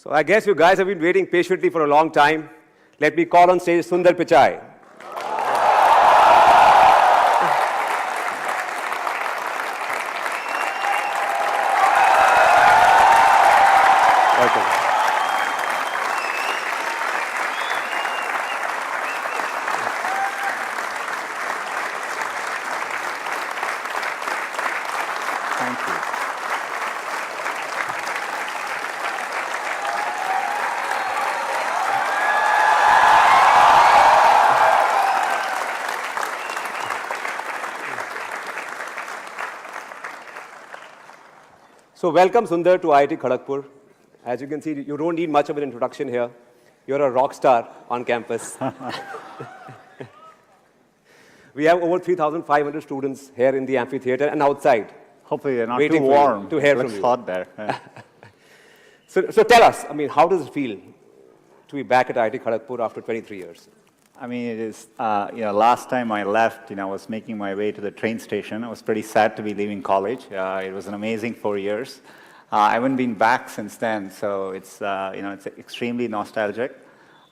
So I guess you guys have been waiting patiently for a long time. Let me call on stage Sundar Pichai. Welcome. Thank you. So welcome Sundar to IIT Kharagpur. As you can see, you don't need much of an introduction here. You're a rock star on campus. We have over 3,500 students here in the amphitheater and outside. Hopefully they're not Waiting too for you, warm. to hear It from looks you. hot there. Yeah. So tell us, I mean, how does it feel to be back at IIT Kharagpur after 23 years? I mean, it is, last time I left, I was making my way to the train station. I was pretty sad to be leaving college. It was an amazing 4 years. I haven't been back since then, so it's, it's extremely nostalgic.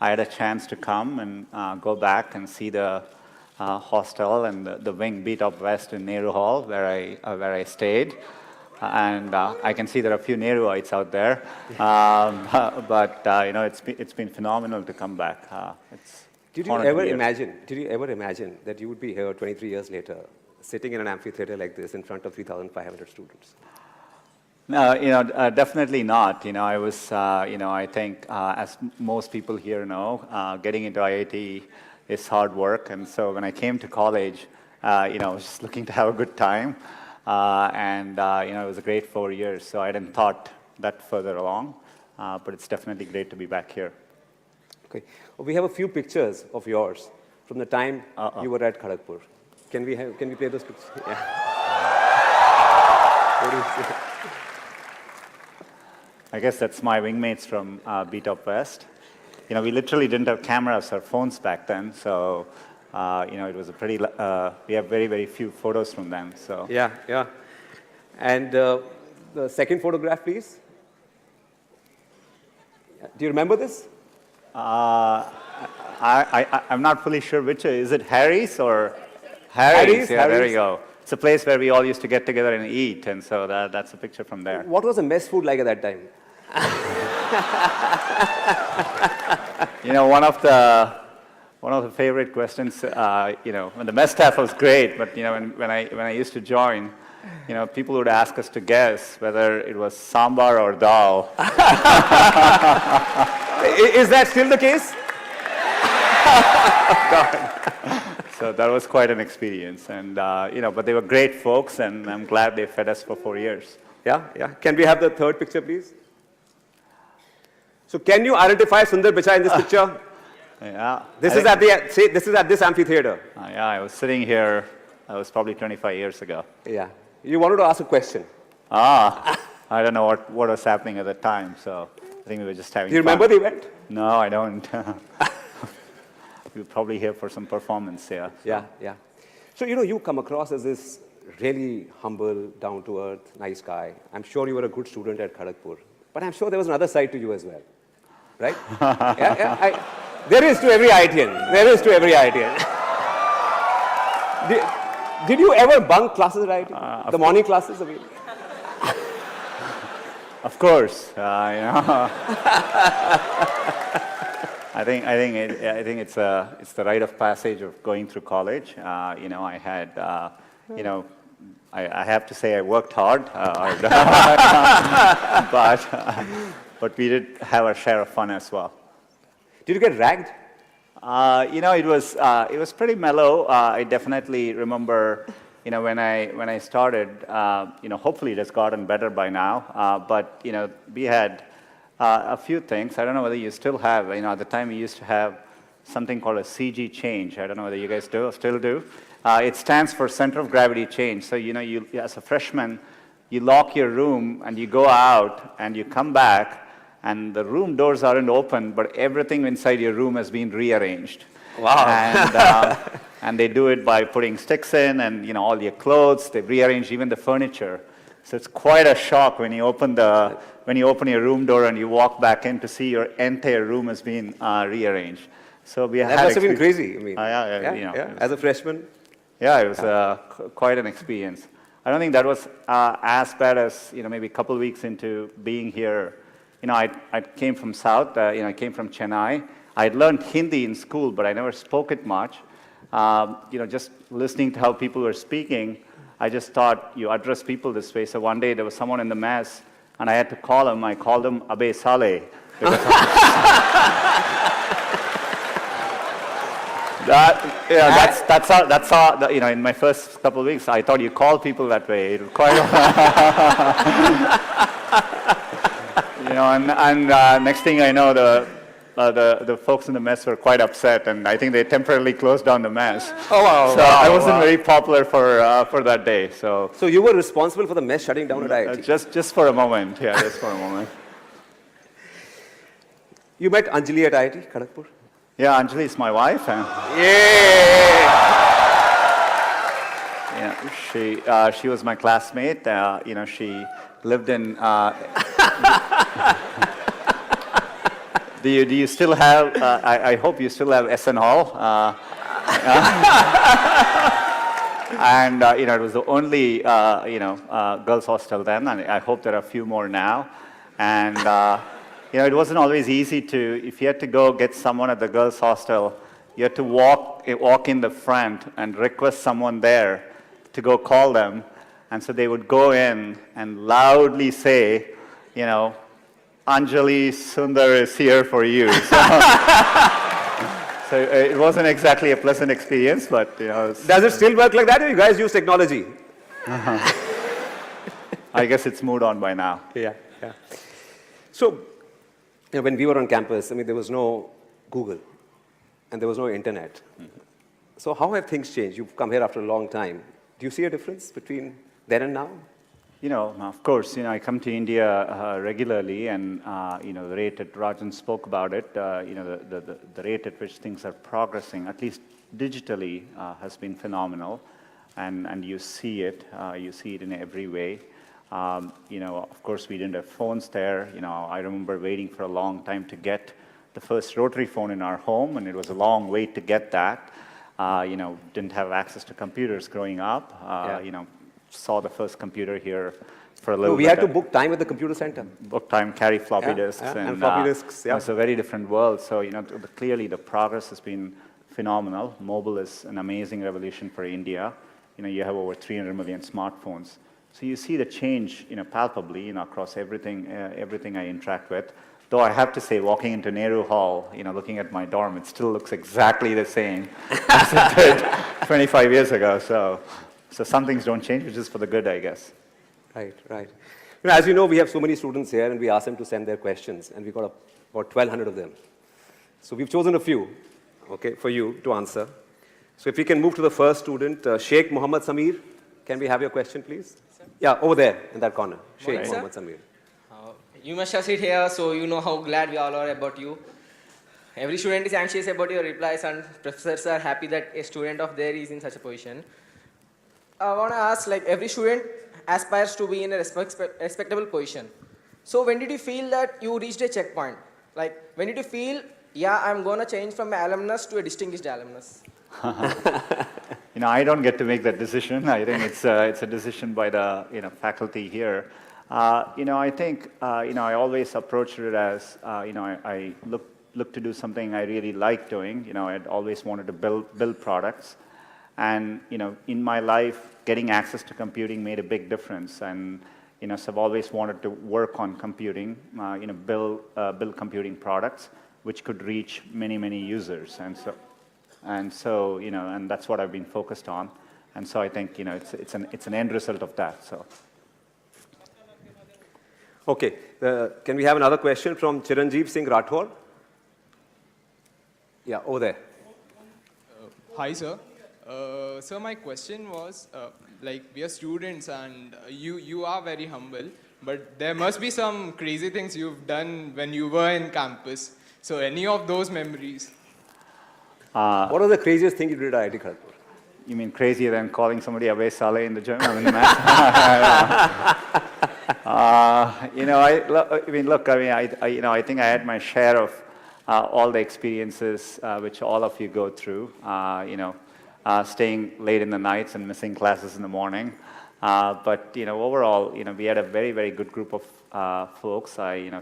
I had a chance to come and go back and see the hostel and the wing Beat Up West in Nehru Hall, where I stayed. And I can see there are a few Nehruites out there. But it's been phenomenal to come back. Did you ever imagine that you would be here 23 years later, sitting in an amphitheater like this in front of 3,500 students? No, definitely not. I was, I think, as most people here know, getting into IIT is hard work. And so when I came to college, I was just looking to have a good time. It was a great 4 years. So I hadn't thought that further along. But it's definitely great to be back here. Okay. Well, we have a few pictures of yours from the time you were at Kharagpur. Can we play those pictures? Yeah. What do you say? I guess that's my wingmates from Beat Up West. We literally didn't have cameras or phones back then, so it was a pretty. We have very, very few photos from them. So yeah. And the second photograph, please. Do you remember this? I'm not fully sure which is it. Harry's or Harry's? Yeah, Harry's. There you go. It's a place where we all used to get together and eat, and so that's a picture from there. What was the mess food like at that time? One of the favorite questions, when the mess staff was great, but when I used to join, people would ask us to guess whether it was sambar or dal. Is that still the case? So that was quite an experience, and but they were great folks, and I'm glad they fed us for 4 years. Yeah. Can we have the third picture, please? So can you identify Sundar Pichai in this picture? Yeah. This is at this amphitheater. Yeah, I was sitting here. That was probably 25 years ago. Yeah. You wanted to ask a question. I don't know what was happening at the time, so I think we were just having Do you fun. remember the event? No, I don't. We're probably here for some performance, yeah. Yeah. So, you come across as this really humble, down-to-earth, nice guy. I'm sure you were a good student at Kharagpur. But I'm sure there was another side to you as well. Right? There is to every IITian. Did you ever bunk classes at IIT? The morning classes? Of course, I think it's the rite of passage of going through college. I had, I have to say I worked hard, but we did have our share of fun as well. Did you get ragged? It was pretty mellow. I definitely remember, when I started, hopefully it has gotten better by now. But we had a few things. I don't know whether you still have. At the time we used to have something called a CG change. I don't know whether you guys still do. It stands for center of gravity change. So you as a freshman, you lock your room and you go out and you come back. And the room doors aren't open, but everything inside your room has been rearranged. Wow. And they do it by putting sticks in and all your clothes. They've rearranged even the furniture. So it's quite a shock when you open your room door and you walk back in to see your entire room has been rearranged. So we That had must have been crazy. I mean, as a freshman. Yeah, it was quite an experience. I don't think that was as bad as maybe a couple of weeks into being here. I came from South. I came from Chennai. I had learned Hindi in school, but I never spoke it much. Just listening to how people were speaking, I just thought you address people this way. So one day there was someone in the mess, and I had to call him. I called him Abe Saleh. That's how in my first couple of weeks I thought you call people that way. It was quite and next thing I know the folks in the mess were quite upset, and I think they temporarily closed down the mess. Oh wow! So I wasn't very popular for that day. So you were responsible for the mess shutting down at IIT? Just for a moment, yeah, just for a moment. You met Anjali at IIT Kharagpur? Yeah, Anjali is my wife. She was my classmate. She lived in. Do you still have? I hope you still have SN Hall. And it was the only girls' hostel then, and I hope there are a few more now. And it wasn't always easy to, if you had to go get someone at the girls' hostel, you had to walk in the front and request someone there to go call them. And so they would go in and loudly say, Anjali, Sundar is here for you. So it wasn't exactly a pleasant experience, but Does it still work like that, or you guys use technology? I guess it's moved on by now. Yeah. So, when we were on campus, there was no Google, and there was no internet. Mm-hmm. So how have things changed? You've come here after a long time. Do you see a difference between then and now? Of course, I come to India regularly, and the rate that Rajan spoke about it, the rate at which things are progressing, at least digitally, has been phenomenal, and you see it in every way. Of course, we didn't have phones there. I remember waiting for a long time to get the first rotary phone in our home, and it was a long wait to get that. Didn't have access to computers growing up. Saw the first computer here for a little bit. We had to book time at the computer center. Book time, carry floppy disks. And floppy disks, It's a very different world. So, clearly the progress has been phenomenal. Mobile is an amazing revolution for India. You have over 300 million smartphones. So you see the change, palpably, across everything I interact with. Though I have to say, walking into Nehru Hall, looking at my dorm, it still looks exactly the same as it did 25 years ago. So some things don't change, which is for the good, I guess. Right. As you know, we have so many students here, and we asked them to send their questions, and we got about 1,200 of them. So we've chosen a few, for you to answer. So if we can move to the first student, Sheikh Muhammad Samir. Can we have your question, please? Yeah, over there in that corner. Sheikh Muhammad Samir. You must have sit here, so you know how glad we all are about you. Every student is anxious about your replies, and professors are happy that a student of theirs is in such a position. I want to ask, every student aspires to be in a respectable position. So when did you feel that you reached a checkpoint? When did you feel, I'm going to change from an alumnus to a distinguished alumnus? I don't get to make that decision. I think it's a decision by the faculty here. I think I always approached it as I look to do something I really like doing. I'd always wanted to build products, and in my life, getting access to computing made a big difference. And so I've always wanted to work on computing, build computing products which could reach many users. And that's what I've been focused on. And so I think it's an end result of that. So. Okay, can we have another question from Chiranjeev Singh Rathod? Yeah, over there. Hi, sir. Sir, my question was, we are students, and you are very humble, but there must be some crazy things you've done when you were in campus. So any of those memories? What was the craziest thing you did at IIT Kharagpur? You mean crazier than calling somebody Abe Saleh in the gym? I mean, I think I had my share of all the experiences which all of you go through. Staying late in the nights and missing classes in the morning. But overall, we had a very, very good group of folks. Living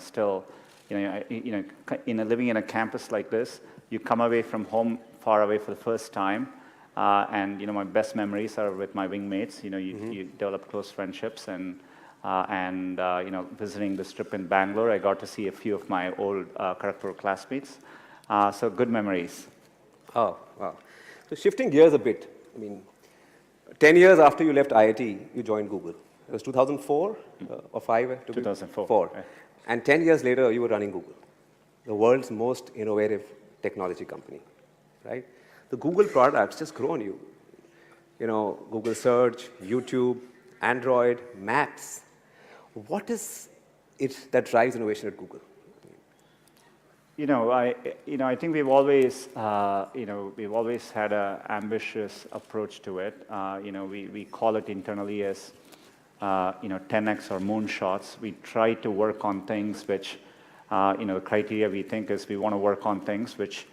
in a campus like this, you come away from home far away for the first time. And my best memories are with my wingmates. You develop close friendships, and visiting this trip in Bangalore, I got to see a few of my old Kharagpur classmates. So good memories. Oh, wow. So shifting gears a bit, 10 years after you left IIT, you joined Google. It was 2004 or 5? 2004. Yeah. And 10 years later, you were running Google, the world's most innovative technology company, right? The Google products just grow on you. Google Search, YouTube, Android, Maps. What is it that drives innovation at Google? I think we've always had an ambitious approach to it. We call it internally as 10x or moonshots. We try to work on things which, the criteria we think is we want to work on things which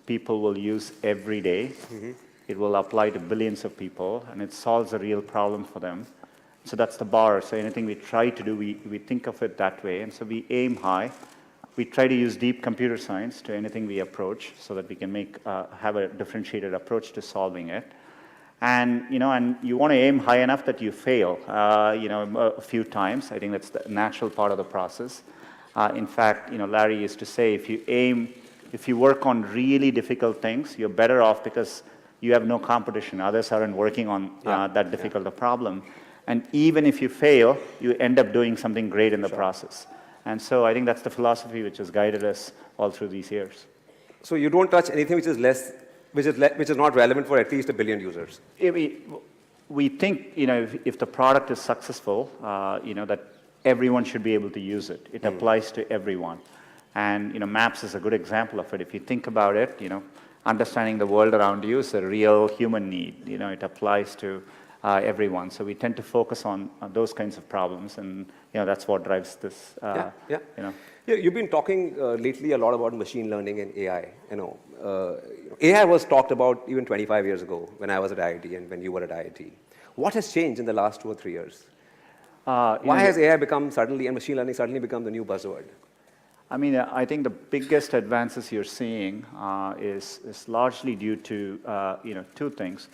people will use every day. Mm-hmm. It will apply to billions of people, and it solves a real problem for them. So that's the bar. So anything we try to do, we think of it that way. And so we aim high. We try to use deep computer science to anything we approach so that we can have a differentiated approach to solving it. And you want to aim high enough that you fail, a few times. I think that's the natural part of the process. In fact, Larry used to say, if you work on really difficult things, you're better off because you have no competition. Others aren't working on that difficult a problem. And even if you fail, you end up doing something great in the process. And so I think that's the philosophy which has guided us all through these years. So you don't touch anything which is not relevant for at least 1 billion users. We think, if the product is successful, that everyone should be able to use it. It applies to everyone. And Maps is a good example of it. If you think about it, understanding the world around you is a real human need. It applies to everyone. So we tend to focus on those kinds of problems, and that's what drives this. You've been talking lately a lot about machine learning and AI. AI was talked about even 25 years ago when I was at IIT and when you were at IIT. What has changed in the last 2 or 3 years? Why has AI become suddenly, and machine learning suddenly become the new buzzword? I think the biggest advances you're seeing is largely due to two things.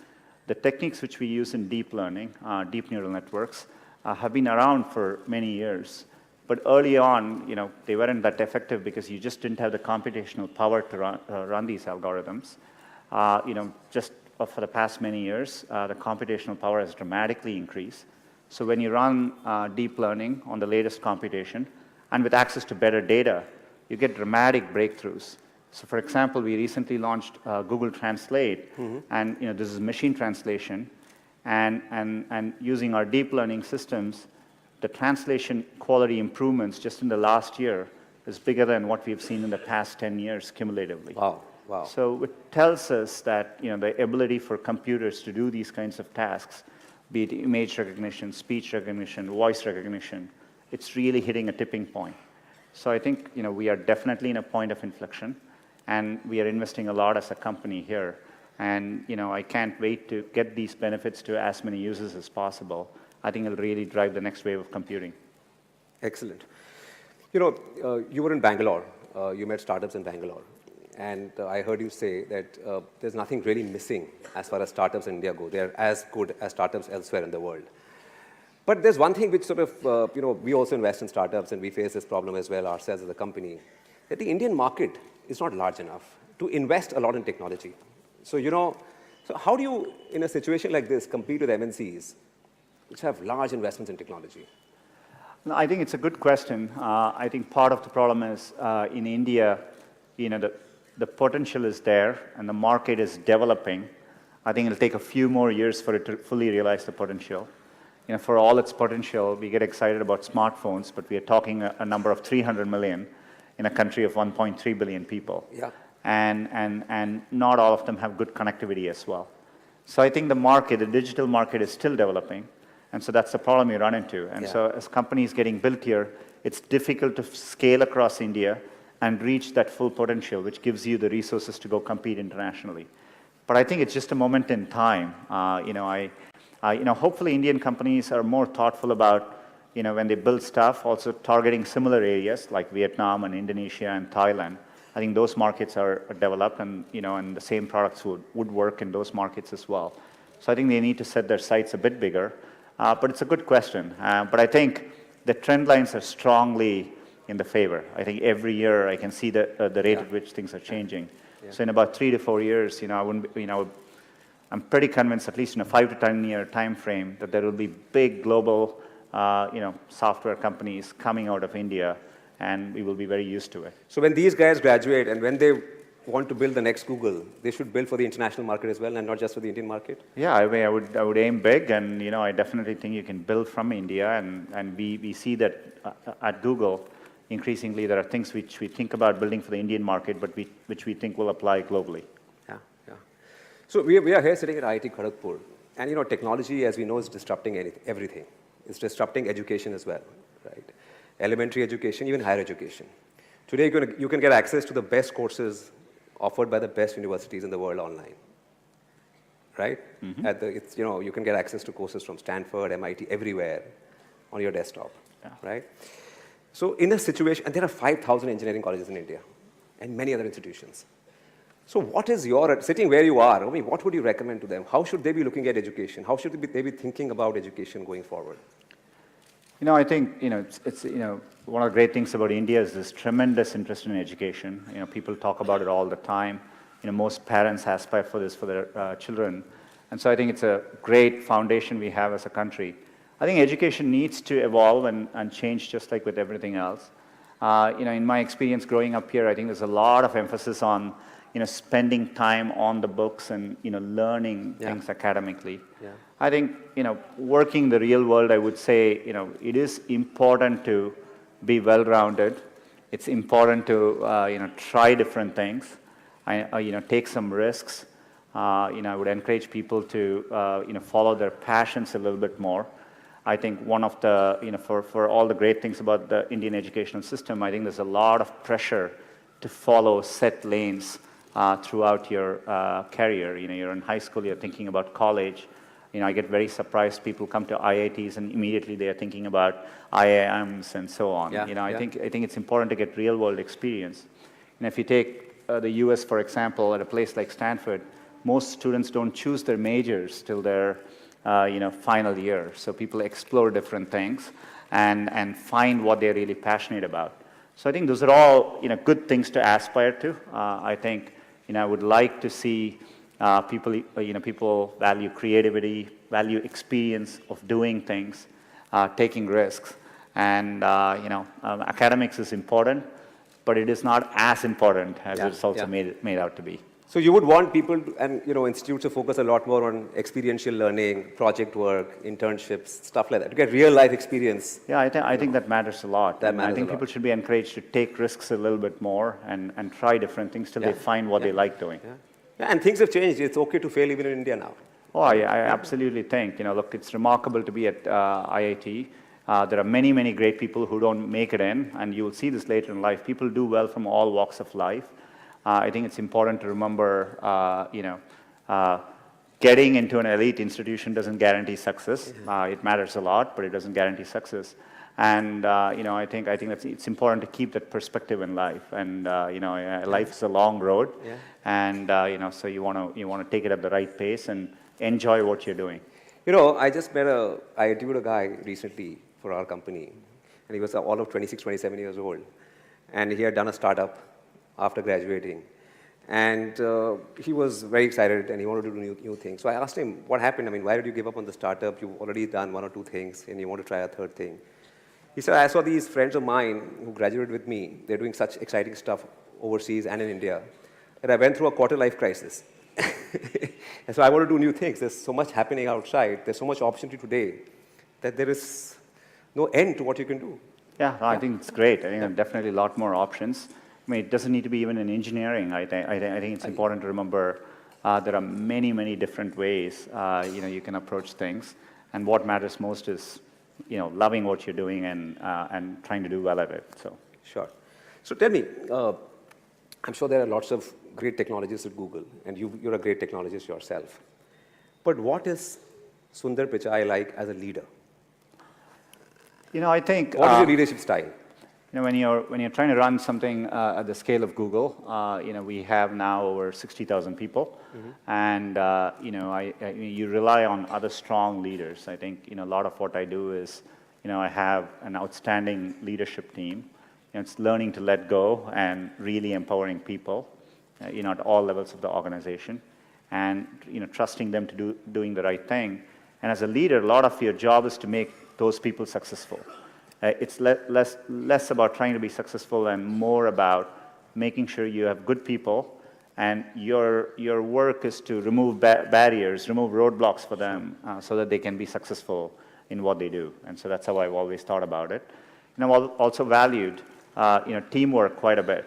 The techniques which we use in deep learning, deep neural networks, have been around for many years. But early on, they weren't that effective because you just didn't have the computational power to run these algorithms. Just for the past many years, the computational power has dramatically increased. So when you run deep learning on the latest computation, and with access to better data, you get dramatic breakthroughs. So for example, we recently launched Google Translate, and this is machine translation, and using our deep learning systems, the translation quality improvements just in the last year is bigger than what we've seen in the past 10 years cumulatively. Wow. So it tells us that the ability for computers to do these kinds of tasks, be it image recognition, speech recognition, voice recognition, it's really hitting a tipping point. So I think we are definitely in a point of inflection, and we are investing a lot as a company here. And I can't wait to get these benefits to as many users as possible. I think it'll really drive the next wave of computing. Excellent. You were in Bangalore. You met startups in Bangalore. And I heard you say that there's nothing really missing as far as startups in India go. They're as good as startups elsewhere in the world. But there's one thing which sort of, we also invest in startups, and we face this problem as well ourselves as a company, that the Indian market is not large enough to invest a lot in technology. So, so how do you, in a situation like this, compete with MNCs, which have large investments in technology? No, I think it's a good question. I think part of the problem is in India, the potential is there, and the market is developing. I think it'll take a few more years for it to fully realize the potential. For all its potential, we get excited about smartphones, but we are talking a number of 300 million in a country of 1.3 billion people. Yeah. And not all of them have good connectivity as well. So I think the market, the digital market is still developing. And so that's the problem you run into. And so as companies getting built here, it's difficult to scale across India and reach that full potential, which gives you the resources to go compete internationally. But I think it's just a moment in time. Hopefully Indian companies are more thoughtful about, when they build stuff, also targeting similar areas like Vietnam and Indonesia and Thailand. I think those markets are developed, and and the same products would work in those markets as well. So I think they need to set their sights a bit bigger. But it's a good question. But I think the trend lines are strongly in the favor. I think every year I can see the rate at which things are changing. So in about 3 to 4 years, I'm pretty convinced, at least in a 5 to 10 year time frame, that there will be big global, software companies coming out of India, and we will be very used to it. So when these guys graduate and when they want to build the next Google, they should build for the international market as well, and not just for the Indian market? Yeah, I mean, I would aim big, and I definitely think you can build from India, and we see that at Google, increasingly there are things which we think about building for the Indian market, but which we think will apply globally. Yeah. So we are here sitting at IIT Kharagpur, and technology, as we know, is disrupting everything. It's disrupting education as well, right? Elementary education, even higher education. Today, you can get access to the best courses offered by the best universities in the world online, right? Mm-hmm. You can get access to courses from Stanford, MIT, everywhere on your desktop, right? So in a situation, and there are 5,000 engineering colleges in India and many other institutions. So what is sitting where you are, what would you recommend to them? How should they be looking at education? How should they be thinking about education going forward? I think, it's one of the great things about India is this tremendous interest in education. People talk about it all the time. Most parents aspire for this for their children. And so I think it's a great foundation we have as a country. I think education needs to evolve and change just like with everything else. In my experience growing up here, I think there's a lot of emphasis on, spending time on the books and, learning things academically. Yeah. I think, working the real world, I would say, it is important to be well-rounded. It's important to, try different things, take some risks. I would encourage people to, follow their passions a little bit more. I think one of the, for all the great things about the Indian educational system, I think there's a lot of pressure to follow set lanes throughout your career. You're in high school, you're thinking about college. I get very surprised people come to IITs and immediately they are thinking about IIMs and so on. I think it's important to get real-world experience. And if you take the US, for example, at a place like Stanford, most students don't choose their majors till their final year. So people explore different things and find what they're really passionate about. So I think those are all good things to aspire to. I think I would like to see people value creativity, value experience of doing things, taking risks, and academics is important, but it is not as important as it's also made out to be. So you would want people and institutes to focus a lot more on experiential learning, project work, internships, stuff like that, to get real life experience. Yeah, I think that matters a lot. I think people should be encouraged to take risks a little bit more and try different things till they find what they like doing. And things have changed. It's okay to fail even in India now. Oh, I absolutely think. Look, it's remarkable to be at IIT. There are many, many great people who don't make it in, and you will see this later in life. People do well from all walks of life. I think it's important to remember, getting into an elite institution doesn't guarantee success. It matters a lot, but it doesn't guarantee success. And I think it's important to keep that perspective in life. And life is a long road, and so you want to take it at the right pace and enjoy what you're doing. I interviewed a guy recently for our company, and he was all of 26, 27 years old, and he had done a startup after graduating. And he was very excited and he wanted to do new things. So I asked him, what happened? Why did you give up on the startup? You've already done 1 or 2 things and you want to try a 3rd thing. He said, I saw these friends of mine who graduated with me. They're doing such exciting stuff overseas and in India that I went through a quarter-life crisis. And so I want to do new things. There's so much happening outside. There's so much opportunity today that there is no end to what you can do. Yeah, I think it's great. I think there are definitely a lot more options. It doesn't need to be even in engineering. I think it's important to remember There are many, many different ways, you can approach things. And what matters most is, loving what you're doing and trying to do well at it. So. Sure. So tell me, I'm sure there are lots of great technologists at Google, and you're a great technologist yourself. But what is Sundar Pichai like as a leader? I think... What is your leadership style? When you're trying to run something at the scale of Google, we have now over 60,000 people, and you rely on other strong leaders. I think a lot of what I do is, I have an outstanding leadership team. It's learning to let go and really empowering people, at all levels of the organization, and trusting them to doing the right thing. And as a leader, a lot of your job is to make those people successful. It's less about trying to be successful and more about making sure you have good people, and your work is to remove barriers, remove roadblocks for them, so that they can be successful in what they do. And so that's how I've always thought about it. And I've also valued teamwork quite a bit.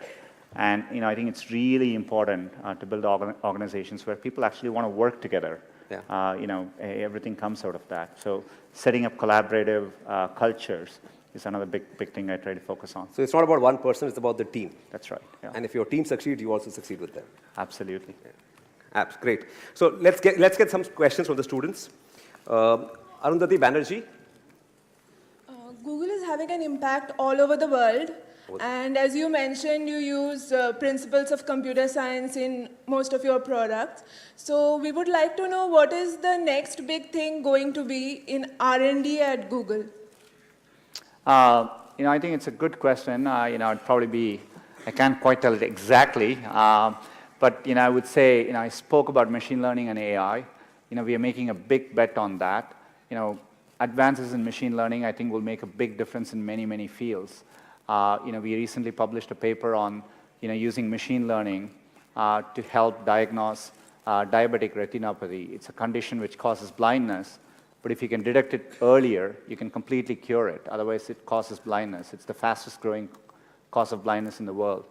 And I think it's really important to build organizations where people actually want to work together. Yeah. Everything comes out of that. So setting up collaborative cultures is another big thing I try to focus on. So it's not about one person, it's about the team. That's right. Yeah. And if your team succeeds, you also succeed with them. Absolutely. Yeah. Great. So let's get some questions from the students. Arundhati Banerjee. Google is having an impact all over the world. And as you mentioned, you use principles of computer science in most of your products. So we would like to know what is the next big thing going to be in R&D at Google? I think it's a good question. It'd probably be, I can't quite tell it exactly, but I would say, I spoke about machine learning and AI. We are making a big bet on that. Advances in machine learning, I think, will make a big difference in many, many fields. We recently published a paper on, using machine learning to help diagnose diabetic retinopathy. It's a condition which causes blindness, but if you can detect it earlier, you can completely cure it. Otherwise, it causes blindness. It's the fastest growing cause of blindness in the world.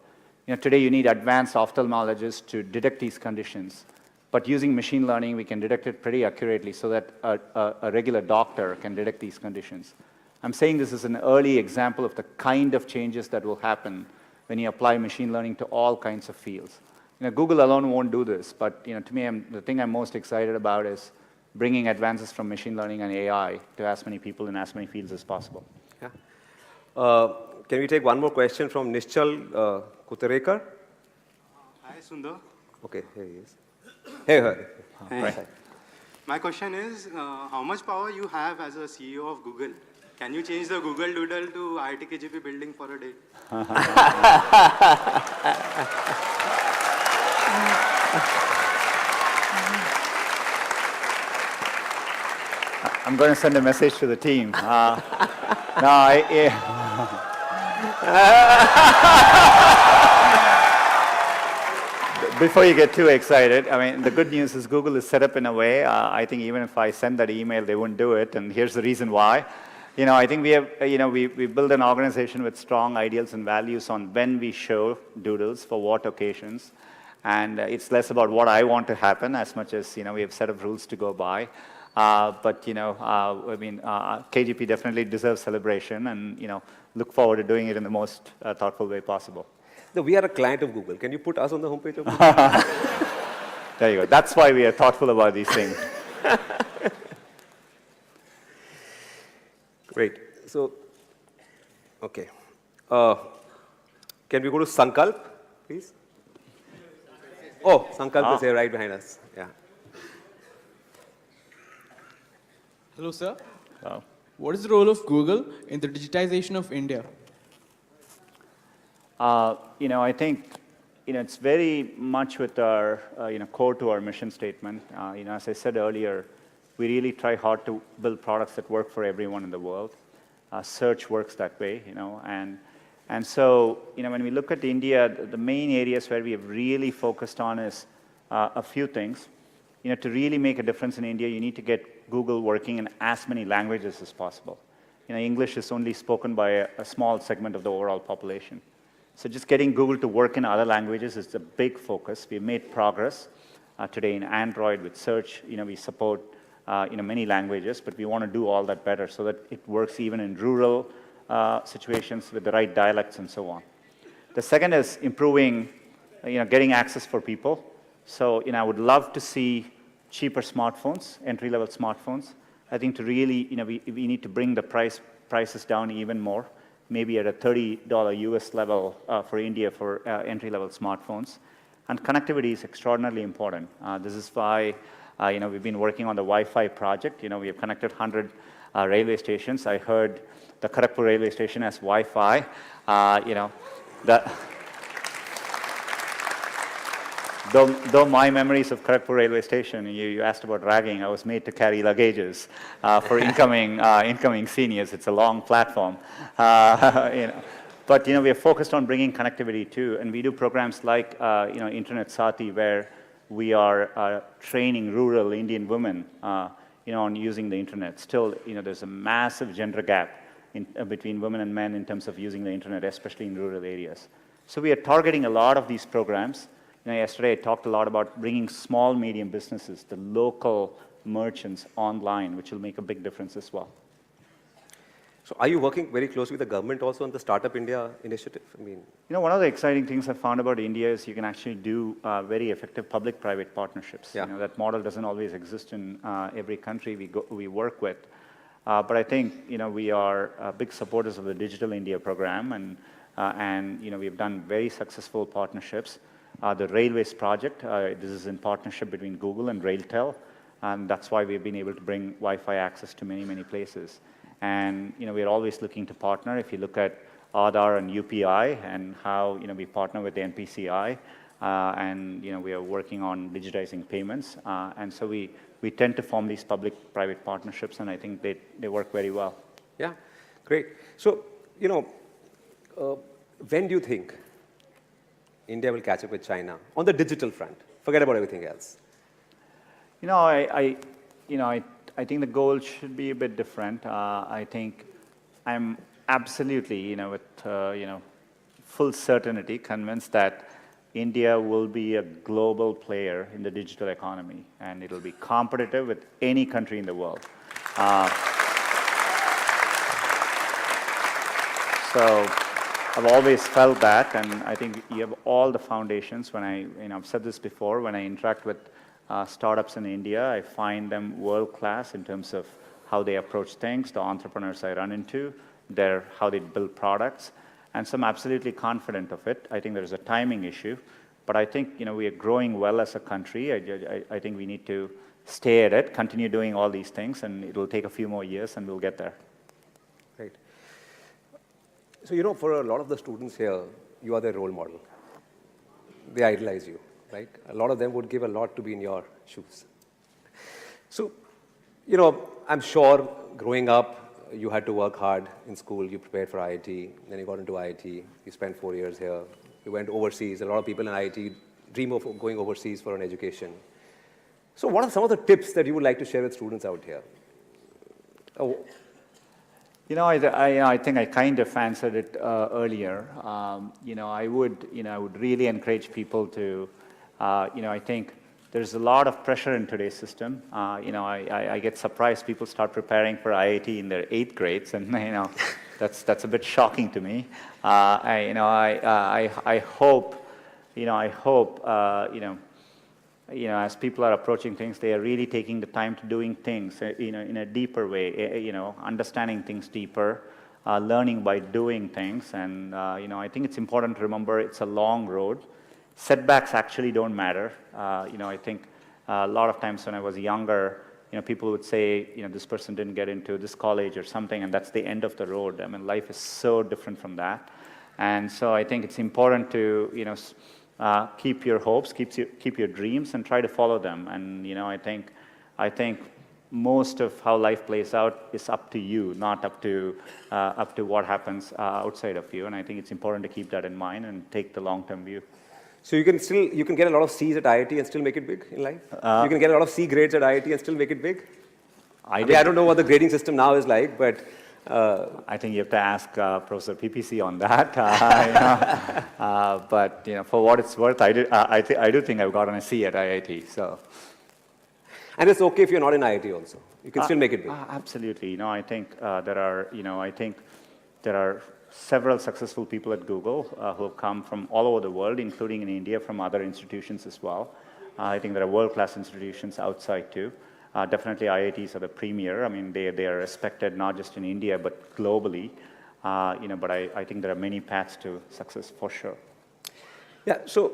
Today you need advanced ophthalmologists to detect these conditions, but using machine learning, we can detect it pretty accurately so that a regular doctor can detect these conditions. I'm saying this is an early example of the kind of changes that will happen when you apply machine learning to all kinds of fields. Google alone won't do this, but to me, the thing I'm most excited about is bringing advances from machine learning and AI to as many people in as many fields as possible. Yeah. Can we take one more question from Nishchal Kuterekar? Hi, Sundar. Okay, here he is. Hey. Right. My question is, how much power you have as a CEO of Google? Can you change the Google Doodle to IIT KGP building for a day? I'm going to send a message to the team. Before you get too excited, the good news is Google is set up in a way, I think even if I send that email, they wouldn't do it, and here's the reason why. I think we have, we build an organization with strong ideals and values on when we show doodles, for what occasions, and it's less about what I want to happen as much as, we have set of rules to go by. But KGP definitely deserves celebration, and look forward to doing it in the most thoughtful way possible. No, we are a client of Google. Can you put us on the homepage of Google? There you go. That's why we are thoughtful about these things. Great. So, okay. Can we go to Sankalp, please? Oh, Sankalp is here right behind us. Yeah. Hello, sir. Hello. What is the role of Google in the digitization of India? I think, it's very much with our, core to our mission statement. As I said earlier, we really try hard to build products that work for everyone in the world. Search works that way, and so, when we look at India, the main areas where we have really focused on is a few things. To really make a difference in India, you need to get Google working in as many languages as possible. English is only spoken by a small segment of the overall population. So just getting Google to work in other languages is a big focus. We've made progress. today in Android with search. We support many languages, but we want to do all that better so that it works even in rural situations with the right dialects and so on. The second is improving, getting access for people. So, I would love to see cheaper smartphones, entry-level smartphones. I think to really, we need to bring the prices down even more, maybe at a $30 US level for India for entry-level smartphones. And connectivity is extraordinarily important. This is why, we've been working on the Wi-Fi project. We have connected 100 railway stations. I heard the Kharagpur railway station has Wi-Fi. Though my memories of Kharagpur railway station, you asked about ragging, I was made to carry luggages for incoming seniors. It's a long platform. But we are focused on bringing connectivity too, and we do programs like Internet Sati, where we are training rural Indian women on using the internet. Still, there's a massive gender gap between women and men in terms of using the internet, especially in rural areas. So we are targeting a lot of these programs. Yesterday I talked a lot about bringing small, medium businesses, the local merchants online, which will make a big difference as well. So are you working very closely with the government also on the Startup India initiative? One of the exciting things I found about India is you can actually do very effective public-private partnerships. Yeah. That model doesn't always exist in every country we work with. But I think, we are big supporters of the Digital India program, and we've done very successful partnerships. The Railways project, this is in partnership between Google and RailTel, and that's why we've been able to bring Wi-Fi access to many, many places. And we're always looking to partner. If you look at Aadhaar and UPI and how we partner with the NPCI, and we are working on digitizing payments, and so we tend to form these public-private partnerships, and I think they work very well. Yeah, great. So, when do you think India will catch up with China on the digital front? Forget about everything else. I think the goal should be a bit different. I think I'm absolutely, with full certainty convinced that India will be a global player in the digital economy, and it'll be competitive with any country in the world. So I've always felt that, and I think you have all the foundations. When I've said this before, when I interact with startups in India, I find them world-class in terms of how they approach things, the entrepreneurs I run into, how they build products, and so I'm absolutely confident of it. I think there's a timing issue, but I think we are growing well as a country. I think we need to stay at it, continue doing all these things, and it will take a few more years, and we'll get there. Great. So, for a lot of the students here, you are their role model. They idolize you, right? A lot of them would give a lot to be in your shoes. So, I'm sure growing up, you had to work hard in school. You prepared for IIT, then you got into IIT. You spent 4 years here. You went overseas. A lot of people in IIT dream of going overseas for an education. So what are some of the tips that you would like to share with students out here? Oh. I think I kind of answered it earlier. I would really encourage people to, I think there's a lot of pressure in today's system. I get surprised people start preparing for IIT in their 8th grades, and that's a bit shocking to me. I hope as people are approaching things, they are really taking the time to doing things in a deeper way, understanding things deeper, learning by doing things. And I think it's important to remember it's a long road. Setbacks actually don't matter. I think a lot of times when I was younger, people would say, this person didn't get into this college or something, and that's the end of the road. I mean, life is so different from that. And so I think it's important to, keep your hopes, keep your dreams, and try to follow them. And I think most of how life plays out is up to you, not up to what happens outside of you. And I think it's important to keep that in mind and take the long-term view. So you can get a lot of C's at IIT and still make it big in life? You can get a lot of C grades at IIT and still make it big? I don't know what the grading system now is like, but I think you have to ask Professor PPC on that. But for what it's worth, I do think I've gotten a C at IIT. So. And it's okay if you're not in IIT also. You can still make it big. Absolutely. I think there are several successful people at Google who have come from all over the world, including in India, from other institutions as well. I think there are world-class institutions outside too. Definitely IITs are the premier. I mean, they are respected not just in India, but globally. But I think there are many paths to success for sure. Yeah, so,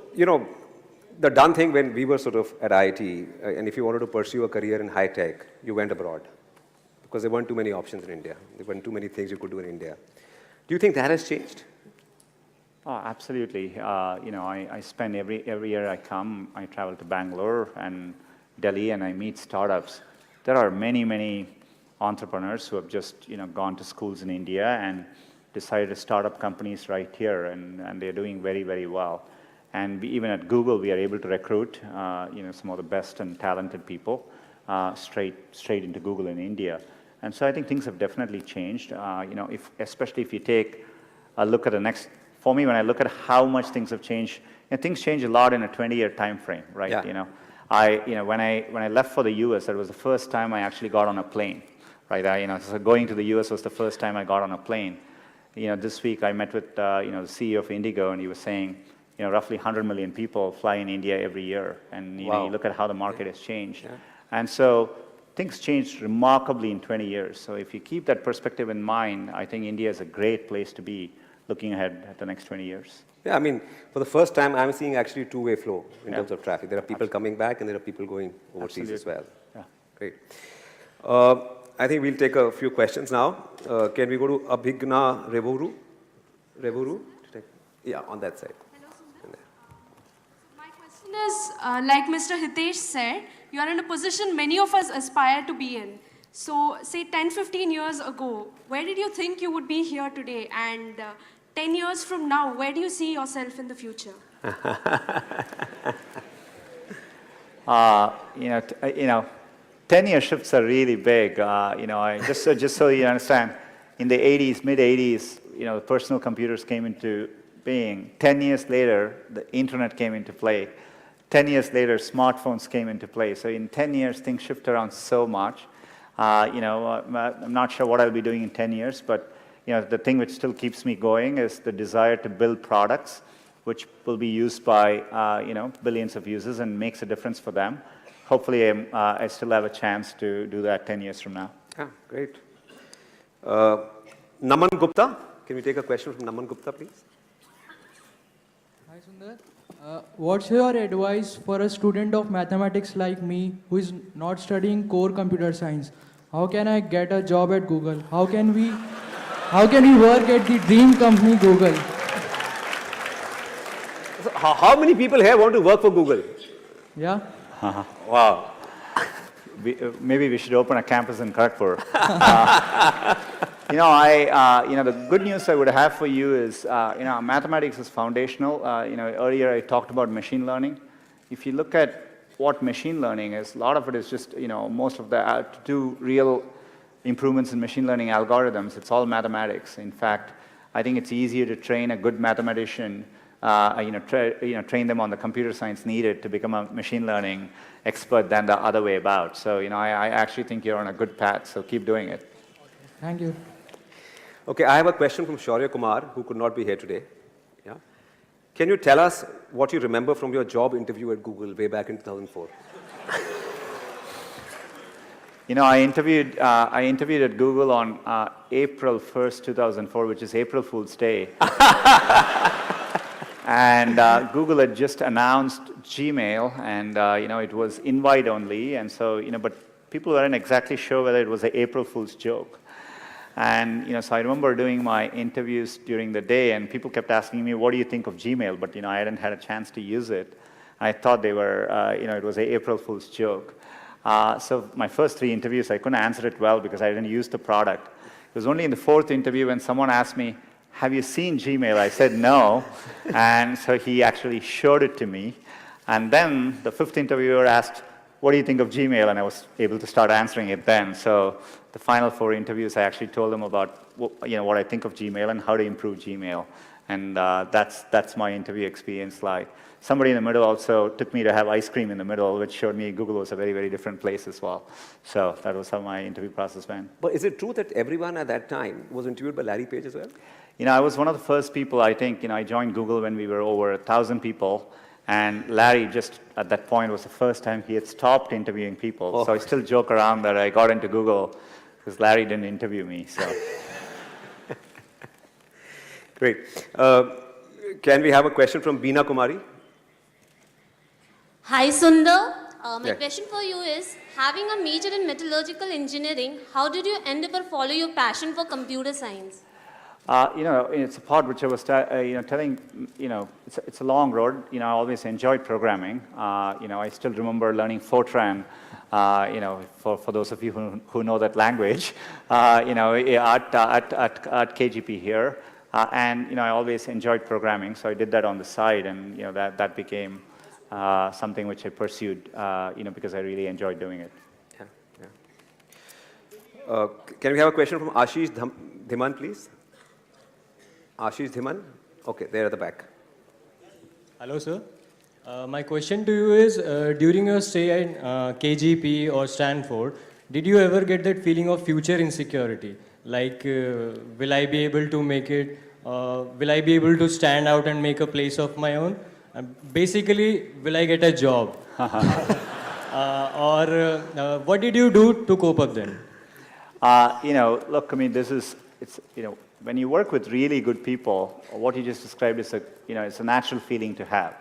the done thing when we were sort of at IIT, and if you wanted to pursue a career in high tech, you went abroad. Because there weren't too many options in India. There weren't too many things you could do in India. Do you think that has changed? Oh, absolutely. I spend every year I travel to Bangalore and Delhi and I meet startups. There are many, many entrepreneurs who have just gone to schools in India and decided to start up companies right here, and they're doing very, very well. And even at Google, we are able to recruit some of the best and talented people straight into Google in India. And so I think things have definitely changed. Especially if you take a look at the next. For me, when I look at how much things have changed, things change a lot in a 20-year time frame, right? Yeah. When I left for the US, that was the first time I actually got on a plane, right? So going to the US was the first time I got on a plane. This week I met with the CEO of Indigo, and he was saying, roughly 100 million people fly in India every year, and you look at how the market has changed. Yeah. And so things changed remarkably in 20 years. So if you keep that perspective in mind, I think India is a great place to be looking ahead at the next 20 years. Yeah, I mean, for the first time, I'm seeing actually two-way flow in terms of traffic. There are people coming back, and there are people going overseas as well. Yeah. Great. I think we'll take a few questions now. Can we go to Abhigna Revuru? Yeah, on that side. Hello, Sundar. My question is, like Mr. Hitesh said, you are in a position many of us aspire to be in. So, say 10, 15 years ago, where did you think you would be here today? And 10 years from now, where do you see yourself in the future? 10-year shifts are really big. Just so you understand, in the 80s, mid-80s, the personal computers came into being. 10 years later, the internet came into play. 10 years later, smartphones came into play. So in 10 years, things shift around so much. I'm not sure what I'll be doing in 10 years, but the thing which still keeps me going is the desire to build products which will be used by billions of users and makes a difference for them. Hopefully, I still have a chance to do that 10 years from now. Yeah, great. Naman Gupta, can we take a question from Naman Gupta, please? Hi, Sundar. What's your advice for a student of mathematics like me who is not studying core computer science? How can I get a job at Google? How can we work at the dream company Google? So how many people here want to work for Google? Yeah. Wow. Maybe we should open a campus in Kharagpur. The good news I would have for you is, mathematics is foundational. Earlier I talked about machine learning. If you look at what machine learning is, a lot of it is just, most of the, to do real improvements in machine learning algorithms, it's all mathematics. In fact, I think it's easier to train a good mathematician, train them on the computer science needed to become a machine learning expert than the other way about. So, I actually think you're on a good path, so keep doing it. Thank you. Okay, I have a question from Shaurya Kumar, who could not be here today. Yeah? Can you tell us what you remember from your job interview at Google way back in 2004? I interviewed at Google on April 1st, 2004, which is April Fool's Day. And Google had just announced Gmail, and it was invite only, and so but people weren't exactly sure whether it was an April Fool's joke. And so I remember doing my interviews during the day, and people kept asking me, "What do you think of Gmail?" But I hadn't had a chance to use it. I thought they were, it was an April Fool's joke. So my first 3 interviews, I couldn't answer it well because I didn't use the product. It was only in the 4th interview when someone asked me, "Have you seen Gmail?" I said no, and so he actually showed it to me. And then the 5th interviewer asked, "What do you think of Gmail?" And I was able to start answering it then. So the final 4 interviews, I actually told them about what I think of Gmail and how to improve Gmail. And that's my interview experience like. Somebody in the middle also took me to have ice cream in the middle, which showed me Google was a very, very different place as well. So that was how my interview process went. But is it true that everyone at that time was interviewed by Larry Page as well? I was one of the first people, I think, I joined Google when we were over 1,000 people. And Larry, just at that point, was the first time he had stopped interviewing people. Oh. So I still joke around that I got into Google because Larry didn't interview me. So. Great. Can we have a question from Beena Kumari? Hi Sundar, my Yeah. question for you is, having a major in metallurgical engineering, how did you end up or follow your passion for computer science? It's a part which I was telling, it's a long road. I always enjoyed programming. I still remember learning Fortran, for those of you who know that language, at KGP here. And I always enjoyed programming, so I did that on the side, and that became something which I pursued, because I really enjoyed doing it. Yeah. Can we have a question from Ashish Dhiman, please? Ashish Dhiman? Okay, there at the back. Hello, sir. My question to you is, during your stay in KGP or Stanford, did you ever get that feeling of future insecurity? Like, will I be able to make it? Will I be able to stand out and make a place of my own? Basically, will I get a job? What did you do to cope up then? Look, when you work with really good people, what you just described is it's a natural feeling to have.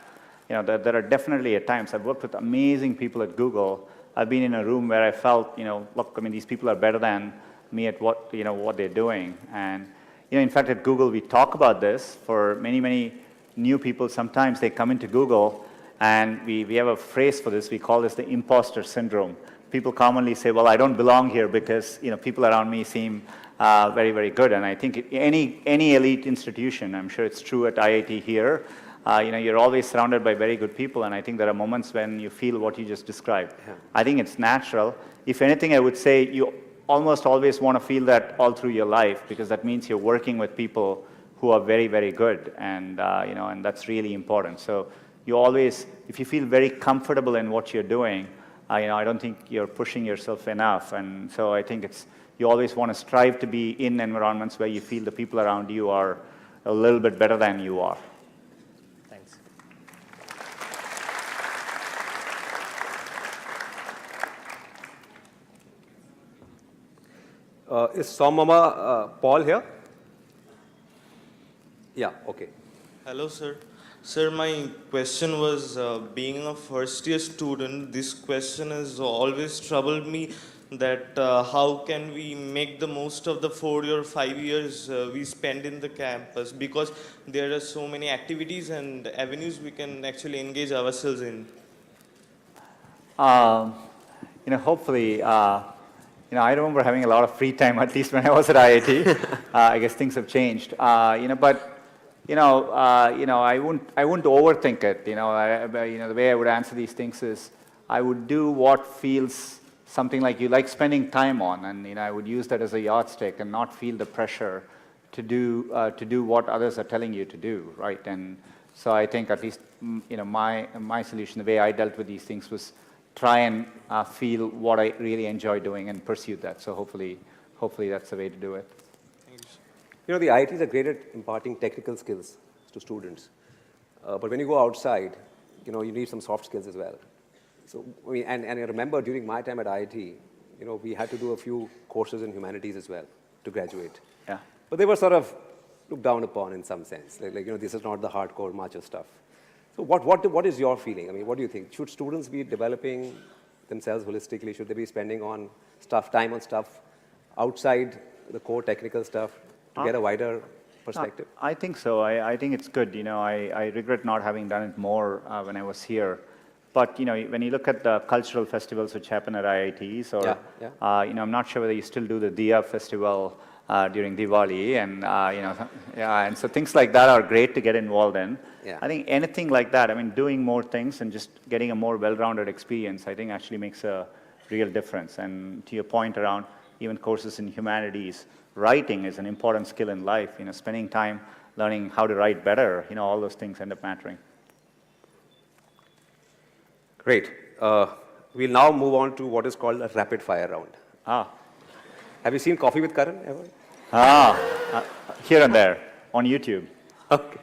There are definitely at times, I've worked with amazing people at Google. I've been in a room where I felt, look, these people are better than me at what they're doing. And, in fact, at Google, we talk about this for many, many new people. Sometimes they come into Google, and we have a phrase for this. We call this the imposter syndrome. People commonly say, well, I don't belong here because, people around me seem very, very good. And I think any elite institution, I'm sure it's true at IIT here, you're always surrounded by very good people, and I think there are moments when you feel what you just described. Yeah. I think it's natural. If anything, I would say you almost always want to feel that all through your life, because that means you're working with people who are very, very good, and and that's really important. So you always, if you feel very comfortable in what you're doing, I don't think you're pushing yourself enough, and so I think you always want to strive to be in environments where you feel the people around you are a little bit better than you are. Thanks. Is Somama Paul here? Yeah, okay. Hello, sir. Sir, my question was, being a first-year student, this question has always troubled me, that how can we make the most of the 4 or 5 years we spend in the campus, because there are so many activities and avenues we can actually engage ourselves in. Hopefully, I remember having a lot of free time, at least when I was at IIT. I guess things have changed. I wouldn't overthink it. The way I would answer these things is, I would do what feels something like you like spending time on, and I would use that as a yardstick and not feel the pressure to do what others are telling you to do, right? And so I think at least my solution, the way I dealt with these things, was try and feel what I really enjoy doing and pursue that. So hopefully that's the way to do it. The IITs are great at imparting technical skills to students. But when you go outside, you need some soft skills as well. So, and I remember during my time at IIT, we had to do a few courses in humanities as well to graduate. Yeah. But they were sort of looked down upon in some sense. This is not the hardcore macho stuff. So what is your feeling? What do you think? Should students be developing themselves holistically? Should they be spending time on stuff outside the core technical stuff to get a wider perspective? I think so. I think it's good. I regret not having done it more when I was here. But when you look at the cultural festivals which happen at IITs, or I'm not sure whether you still do the Diya festival during Diwali, and and so things like that are great to get involved in. Yeah. I think anything like that, doing more things and just getting a more well-rounded experience, I think actually makes a real difference. And to your point around even courses in humanities. Writing is an important skill in life. Spending time learning how to write better, all those things end up mattering. Great. We'll now move on to what is called a rapid fire round. Have you seen Coffee with Karan ever? Here and there, on YouTube. Okay.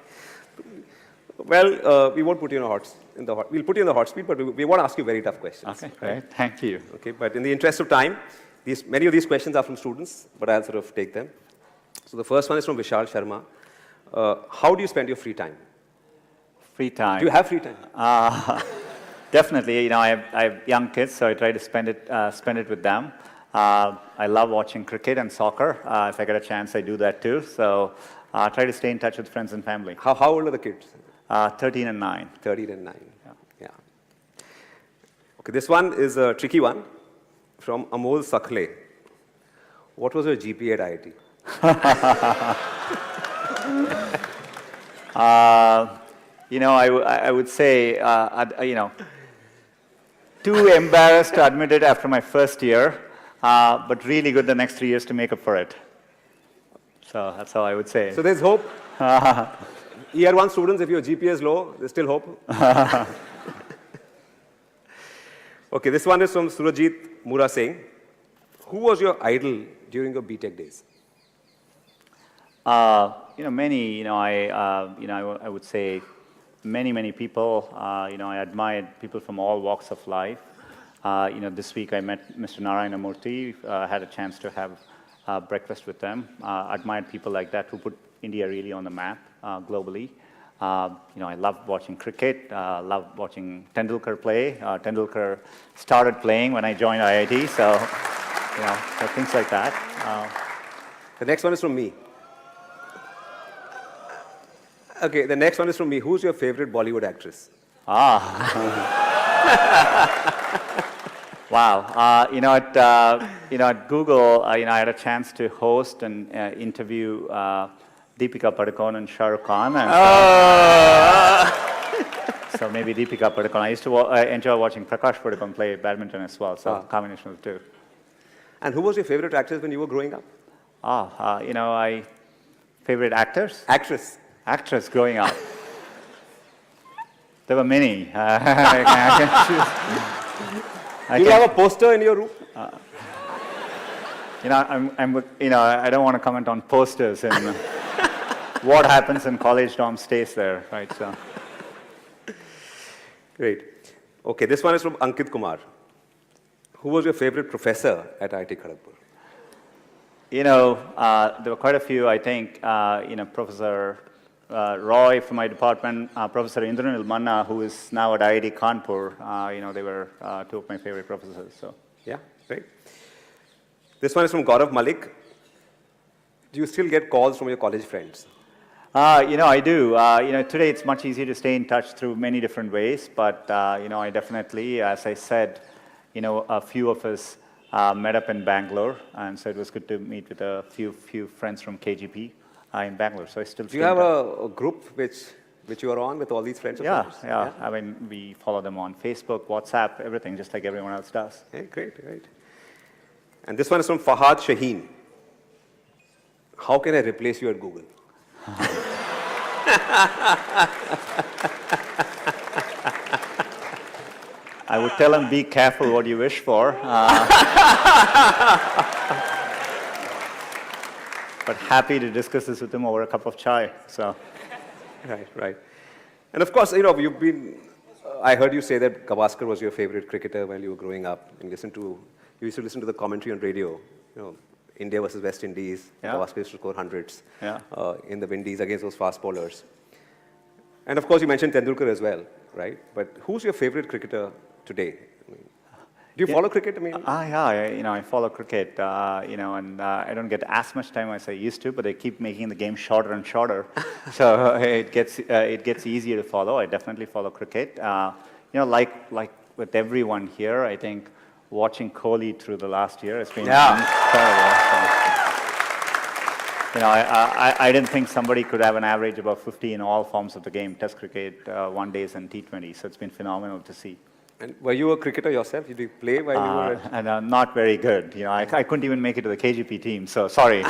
Well, we won't put you we'll put you in the hot seat, but we won't ask you very tough questions. Okay, great. Thank you. Okay, but in the interest of time, many of these questions are from students, but I'll sort of take them. So the first one is from Vishal Sharma. How do you spend your free time? Free time. Do you have free time? Definitely. I have young kids, so I try to spend it with them. I love watching cricket and soccer. If I get a chance, I do that too. So try to stay in touch with friends and family. How old are the kids? 13 and 9. 13 and 9. Yeah. Okay, this one is a tricky one from Amol Sakhle. What was your GPA at IIT? I would say, too embarrassed to admit it after my first year, but really good the next 3 years to make up for it. So that's how I would say. So there's hope. Year 1 students, if your GPA is low, there's still hope. Okay, this one is from Surajit Mura Singh. Who was your idol during your BTech days? Many. I would say many people. I admired people from all walks of life. This week I met Mr. Narayana Murthy. Had a chance to have breakfast with them. Admired people like that who put India really on the map globally. I love watching cricket. Love watching Tendulkar play. Tendulkar started playing when I joined IIT, so things like that. The next one is from me. Okay, the next one is from me. Who's your favorite Bollywood actress? Wow. At Google, I had a chance to host and interview Deepika Padukone and Shah Rukh Khan. And so maybe Deepika Padukone. I used to enjoy watching Prakash Padukone play badminton as well, so combination of the two. And who was your favorite actress when you were growing up? Favorite actors? Actress growing up. There were many. I can choose. Do you have a poster in your room? I don't want to comment on posters and what happens in college dorm stays there, right? So. Great. Okay, this one is from Ankit Kumar. Who was your favorite professor at IIT Kharagpur? There were quite a few. I think, Professor Roy from my department, Professor Indranil Manna, who is now at IIT Kanpur. They were two of my favorite professors. So. Yeah, great. This one is from Gaurav Malik. Do you still get calls from your college friends? I do. Today it's much easier to stay in touch through many different ways, but, I definitely, as I said, a few of us met up in Bangalore, and so it was good to meet with a few friends from KGP in Bangalore. So I still. Do you have a group which you are on with all these friends of yours? Yeah. I mean, we follow them on Facebook, WhatsApp, everything, just like everyone else does. Okay, great. And this one is from Fahad Shaheen. How can I replace you at Google? I would tell him, be careful what you wish for. But happy to discuss this with him over a cup of chai. So. Right. And of course, you've been. I heard you say that Gavaskar was your favorite cricketer while you were growing up, and you used to listen to the commentary on radio. India versus West Indies. Yeah. Gavaskar used to score hundreds Yeah. In the Windies against those fast bowlers. And of course, you mentioned Tendulkar as well, right? But who's your favorite cricketer today? Do you follow cricket? I follow cricket, and I don't get as much time as I used to, but they keep making the game shorter and shorter. So it gets easier to follow. I definitely follow cricket. Like with everyone here, I think watching Kohli through the last year has been incredible. So, I didn't think somebody could have an average above 50 in all forms of the game, Test cricket, one days, and T20. So it's been phenomenal to see. And were you a cricketer yourself? Did you play while you were at... And not very good. You know, I couldn't even make it to the KGP team, so sorry.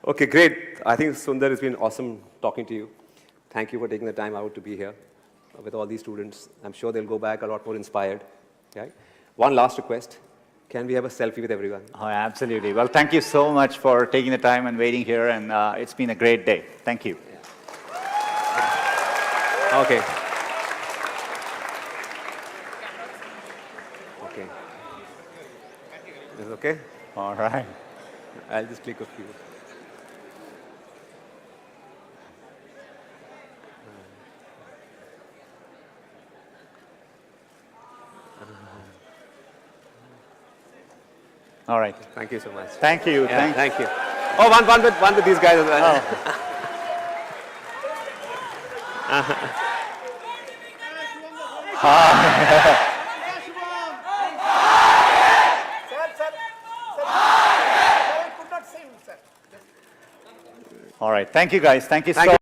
Okay, great. I think Sundar, it's been awesome talking to you. Thank you for taking the time out to be here with all these students. I'm sure they'll go back a lot more inspired. Right? One last request. Can we have a selfie with everyone? Oh, absolutely. Well, thank you so much for taking the time and waiting here, and it's been a great day. Thank you. Okay. Okay. Is it okay? All right. I'll just click a few. All right. Thank you so much. Thank you. Yeah, thank you. Oh, one with these guys as well. All right. Thank you, guys. Thank you so much.